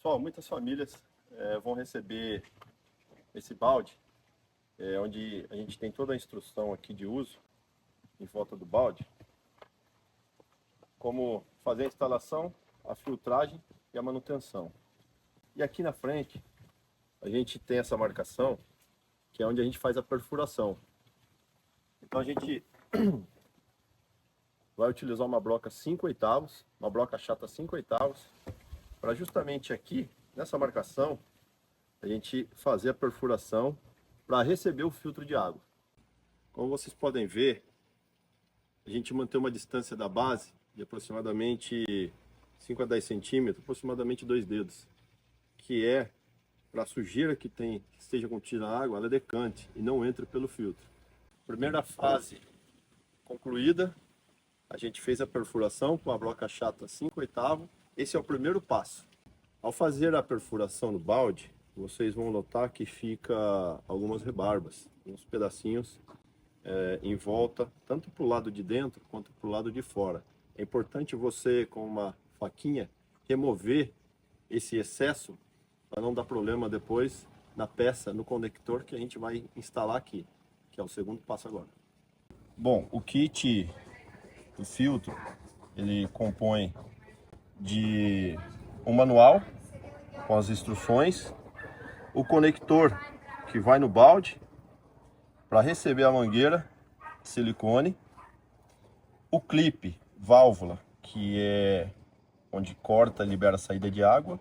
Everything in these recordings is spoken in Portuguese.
Pessoal, muitas famílias vão receber esse balde, onde a gente tem toda a instrução aqui de uso em volta do balde, como fazer a instalação, a filtragem e a manutenção. E aqui na frente a gente tem essa marcação, que é onde a gente faz a perfuração. Então a gente vai utilizar uma broca 5/8, uma broca chata 5/8, para justamente aqui, nessa marcação, a gente fazer a perfuração para receber o filtro de água. Como vocês podem ver, a gente mantém uma distância da base de aproximadamente 5 a 10 centímetros, aproximadamente 2 dedos, que é para a sujeira que esteja contida na água, ela decante e não entre pelo filtro. Primeira fase concluída, a gente fez a perfuração com a broca chata 5/8. Esse é o primeiro passo. Ao fazer a perfuração no balde, vocês vão notar que fica algumas rebarbas, uns pedacinhos em volta, tanto para o lado de dentro quanto para o lado de fora. É importante você, com uma faquinha, remover esse excesso para não dar problema depois na peça, no conector que a gente vai instalar aqui, que é o segundo passo agora. Bom, o kit do filtro, ele compõe de um manual com as instruções, o conector que vai no balde para receber a mangueira de silicone, o clipe válvula, que é onde corta e libera a saída de água,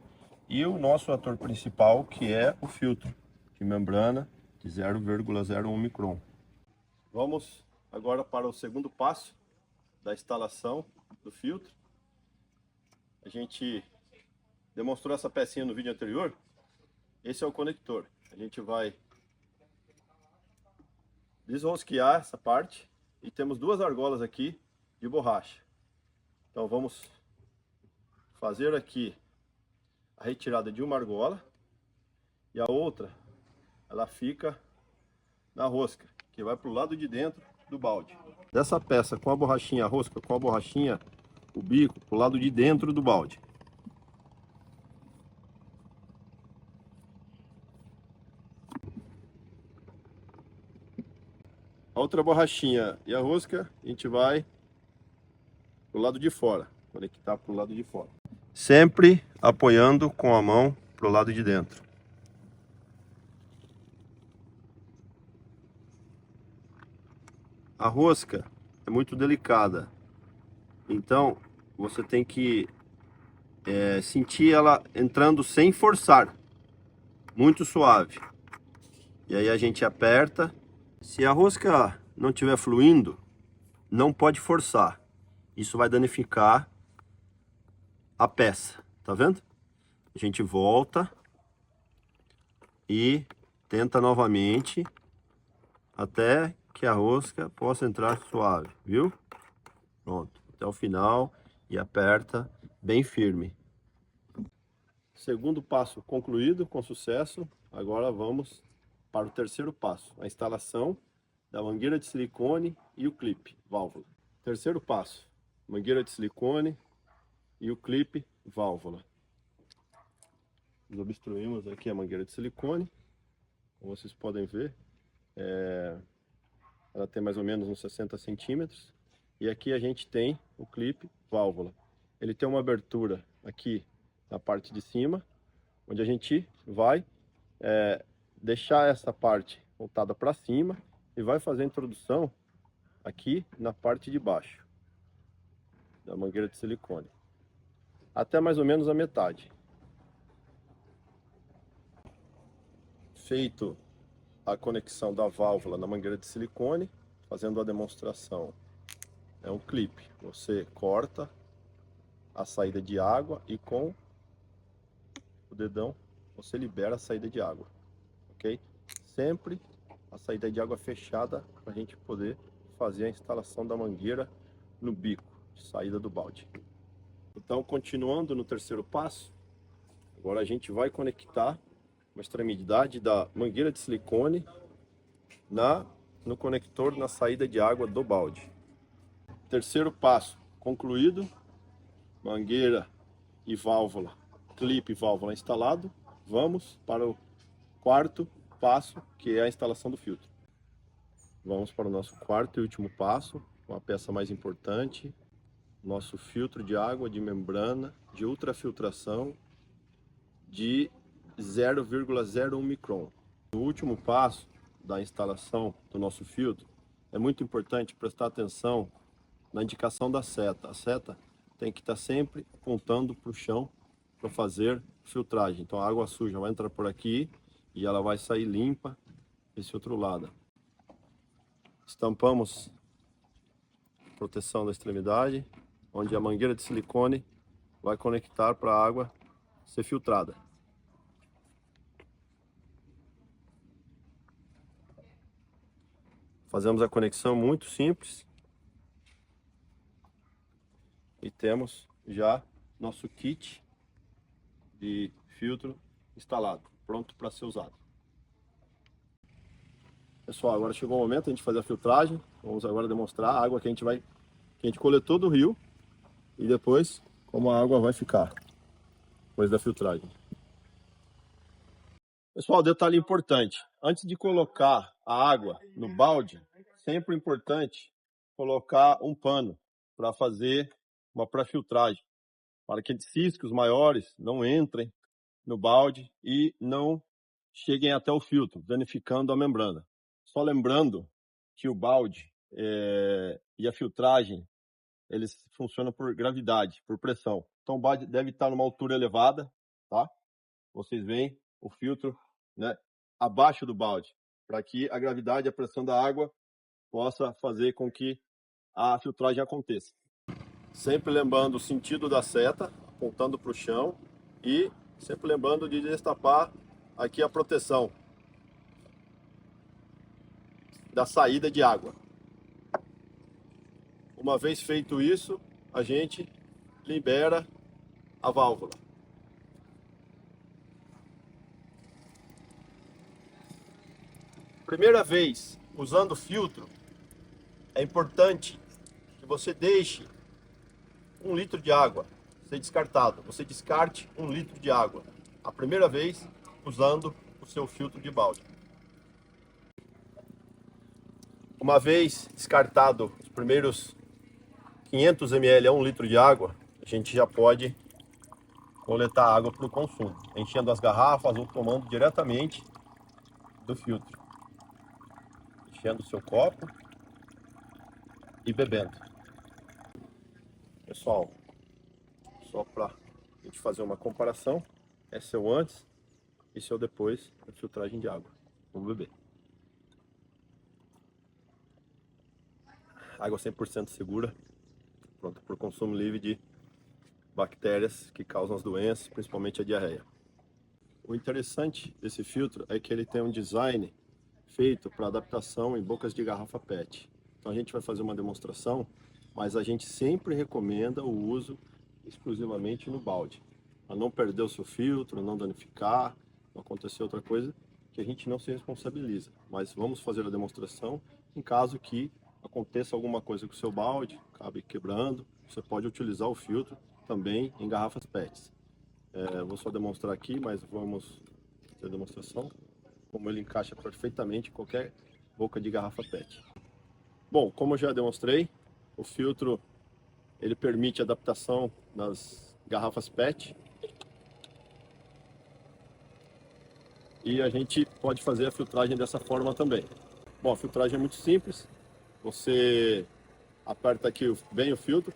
e o nosso ator principal, que é o filtro de membrana de 0,01 micron. Vamos agora para o segundo passo da instalação do filtro. A gente demonstrou essa pecinha no vídeo anterior. Esse é o conector. A gente vai desrosquear essa parte e temos duas argolas aqui de borracha. Então vamos fazer aqui a retirada de uma argola e a outra ela fica na rosca, que vai para o lado de dentro do balde. Dessa peça com a borrachinha, a rosca com a borrachinha, o bico para o lado de dentro do balde. A outra borrachinha e a rosca a gente vai pro lado de fora, conectar pro lado de fora. Sempre apoiando com a mão pro lado de dentro. A rosca é muito delicada, então você tem que sentir ela entrando sem forçar, muito suave. E aí a gente aperta. Se a rosca não estiver fluindo, não pode forçar. Isso vai danificar a peça, tá vendo? A gente volta e tenta novamente até que a rosca possa entrar suave, viu? Pronto, até o final e aperta bem firme. Segundo passo concluído com sucesso. Agora vamos para o terceiro passo, a instalação da mangueira de silicone e o clipe válvula. Terceiro passo, mangueira de silicone e o clipe válvula. Nós obstruímos aqui a mangueira de silicone, como vocês podem ver, ela tem mais ou menos uns 60 centímetros, e aqui a gente tem o clipe válvula. Ele tem uma abertura aqui na parte de cima, onde a gente vai deixar essa parte voltada para cima e vai fazer a introdução aqui na parte de baixo da mangueira de silicone, até mais ou menos a metade. Feito a conexão da válvula na mangueira de silicone, fazendo a demonstração, é um clipe. Você corta a saída de água e com o dedão você libera a saída de água, ok? Sempre a saída de água fechada para a gente poder fazer a instalação da mangueira no bico de saída do balde. Então, continuando no terceiro passo, agora a gente vai conectar uma extremidade da mangueira de silicone no conector na saída de água do balde. Terceiro passo concluído, mangueira e válvula clipe e válvula instalado, vamos para o quarto passo, que é a instalação do filtro. Vamos para o nosso quarto e último passo, uma peça mais importante, nosso filtro de água de membrana de ultrafiltração de 0,01 micron. No último passo da instalação do nosso filtro, é muito importante prestar atenção na indicação da seta. A seta tem que estar sempre apontando para o chão para fazer filtragem. Então a água suja vai entrar por aqui e ela vai sair limpa desse outro lado. Estampamos a proteção da extremidade, onde a mangueira de silicone vai conectar para a água ser filtrada. Fazemos a conexão muito simples e temos já nosso kit de filtro instalado, pronto para ser usado. Pessoal, agora chegou o momento de a gente fazer a filtragem. Vamos agora demonstrar a água que a gente coletou do rio e depois como a água vai ficar depois da filtragem. Pessoal, detalhe importante, antes de colocar a água no balde, sempre importante colocar um pano para fazer uma pré-filtragem, para que ciscos maiores não entrem no balde e não cheguem até o filtro, danificando a membrana. Só lembrando que o balde e a filtragem, eles funcionam por gravidade, por pressão. Então o balde deve estar numa altura elevada, tá? Vocês veem o filtro, né, abaixo do balde, para que a gravidade e a pressão da água possa fazer com que a filtragem aconteça. Sempre lembrando o sentido da seta, apontando para o chão e sempre lembrando de destapar aqui a proteção da saída de água. Uma vez feito isso, a gente libera a válvula. Primeira vez usando filtro, é importante que você deixe 1 litro de água ser descartado. Você descarte 1 litro de água a primeira vez usando o seu filtro de balde. Uma vez descartado os primeiros 500 ml a 1 litro de água, a gente já pode coletar água para o consumo, enchendo as garrafas ou tomando diretamente do filtro, enchendo o seu copo e bebendo. Pessoal, só para a gente fazer uma comparação, esse é o antes e esse é o depois da filtragem de água. Vamos beber. Água 100% segura, pronta para o consumo livre de bactérias que causam as doenças, principalmente a diarreia. O interessante desse filtro é que ele tem um design feito para adaptação em bocas de garrafa PET. Então a gente vai fazer uma demonstração, mas a gente sempre recomenda o uso exclusivamente no balde, para não perder o seu filtro, não danificar, não acontecer outra coisa, que a gente não se responsabiliza. Mas vamos fazer a demonstração em caso que aconteça alguma coisa com o seu balde, acabe quebrando, você pode utilizar o filtro também em garrafas PETs. Vou só demonstrar aqui, mas vamos fazer a demonstração, como ele encaixa perfeitamente em qualquer boca de garrafa PET. Bom, como eu já demonstrei, o filtro ele permite adaptação nas garrafas PET e a gente pode fazer a filtragem dessa forma também. Bom, a filtragem é muito simples, você aperta aqui bem o filtro,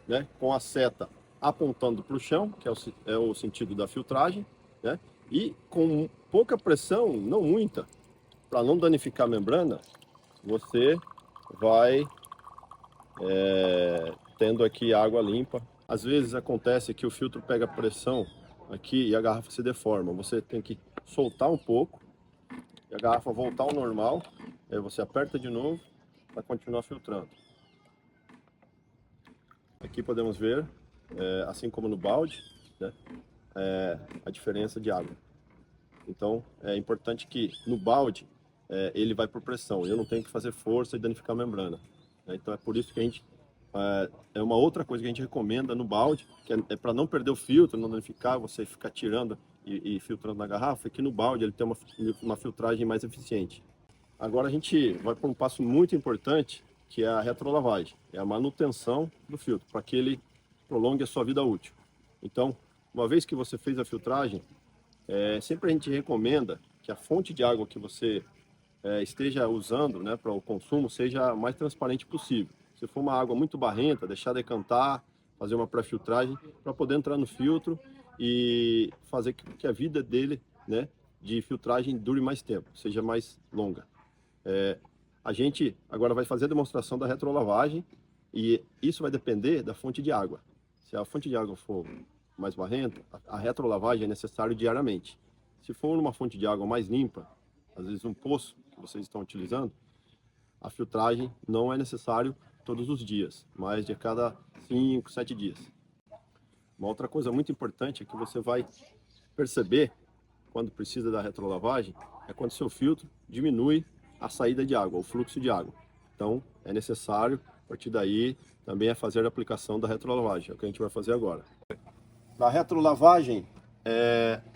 né, com a seta apontando para o chão, que é o sentido da filtragem, né, e com pouca pressão, não muita, para não danificar a membrana, você vai tendo aqui água limpa. Às vezes acontece que o filtro pega pressão aqui e a garrafa se deforma. Você tem que soltar um pouco e a garrafa voltar ao normal. Aí você aperta de novo para continuar filtrando. Aqui podemos ver, assim como no balde, né, a diferença de água. Então é importante que no balde ele vai por pressão. Eu não tenho que fazer força e danificar a membrana. Então é por isso que a gente É uma outra coisa que a gente recomenda no balde, que é para não perder o filtro, não danificar, você ficar tirando e filtrando na garrafa, é que no balde ele tem uma filtragem mais eficiente. Agora a gente vai para um passo muito importante, que é a retrolavagem, é a manutenção do filtro, para que ele prolongue a sua vida útil. Então, uma vez que você fez a filtragem, sempre a gente recomenda que a fonte de água que você esteja usando, né, para o consumo seja a mais transparente possível. Se for uma água muito barrenta, deixar decantar, fazer uma pré-filtragem para poder entrar no filtro e fazer com que a vida dele, né, de filtragem dure mais tempo, seja mais longa. A gente agora vai fazer a demonstração da retrolavagem e isso vai depender da fonte de água. Se a fonte de água for mais barrenta, a retrolavagem é necessário diariamente. Se for numa fonte de água mais limpa, às vezes um poço que vocês estão utilizando, a filtragem não é necessário todos os dias, mas de cada 5, 7 dias. Uma outra coisa muito importante é que você vai perceber quando precisa da retrolavagem, é quando seu filtro diminui a saída de água, o fluxo de água. Então, é necessário, a partir daí, também fazer a aplicação da retrolavagem, é o que a gente vai fazer agora. Na retrolavagem,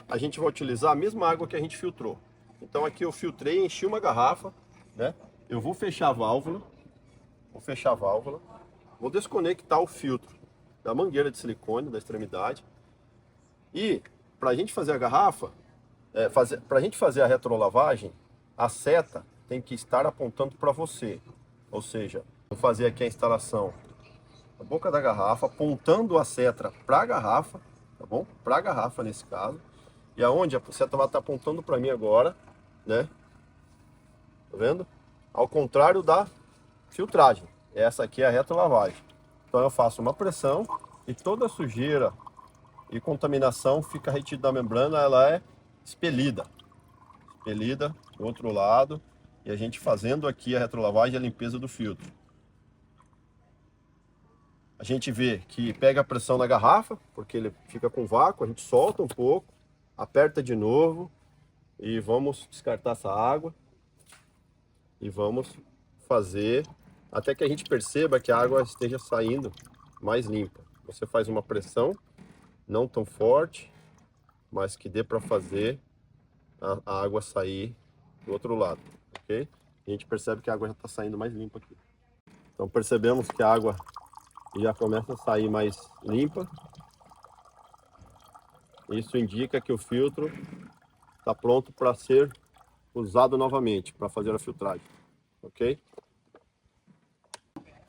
a gente vai utilizar a mesma água que a gente filtrou. Então aqui eu filtrei, enchi uma garrafa, né? Eu vou fechar a válvula, vou desconectar o filtro da mangueira de silicone, da extremidade. E para a gente fazer a garrafa, para a gente fazer a retrolavagem, a seta tem que estar apontando para você. Ou seja, vou fazer aqui a instalação da boca da garrafa, apontando a seta para a garrafa, tá bom? Para a garrafa nesse caso. E aonde a seta vai estar apontando para mim agora, né? Tá vendo? Ao contrário da filtragem. Essa aqui é a retrolavagem. Então eu faço uma pressão e toda a sujeira e contaminação fica retida na membrana, ela é expelida do outro lado, e a gente fazendo aqui a retrolavagem e a limpeza do filtro. A gente vê que pega a pressão na garrafa, porque ele fica com vácuo, a gente solta um pouco, aperta de novo e vamos descartar essa água e vamos fazer até que a gente perceba que a água esteja saindo mais limpa. Você faz uma pressão, não tão forte, mas que dê para fazer a água sair do outro lado, ok? A gente percebe que a água já está saindo mais limpa aqui. Então percebemos que a água já começa a sair mais limpa. Isso indica que o filtro está pronto para ser usado novamente, para fazer a filtragem, ok?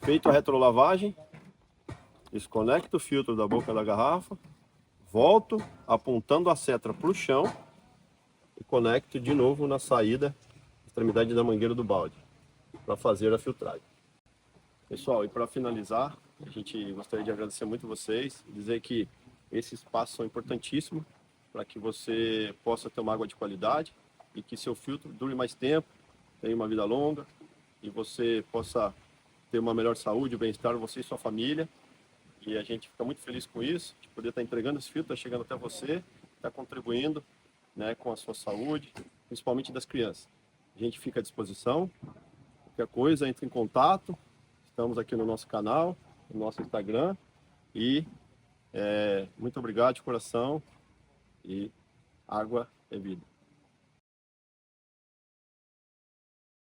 Feito a retrolavagem, desconecto o filtro da boca da garrafa, volto apontando a seta para o chão e conecto de novo na saída, extremidade da mangueira do balde, para fazer a filtragem. Pessoal, e para finalizar, a gente gostaria de agradecer muito vocês, dizer que esses passos são importantíssimos para que você possa ter uma água de qualidade e que seu filtro dure mais tempo, tenha uma vida longa e você possa ter uma melhor saúde, bem-estar, você e sua família. E a gente fica muito feliz com isso, de poder estar entregando esse filtro, chegando até você, estar contribuindo, né, com a sua saúde, principalmente das crianças. A gente fica à disposição, qualquer coisa, entre em contato, estamos aqui no nosso canal, no nosso Instagram, e muito obrigado de coração, e água é vida.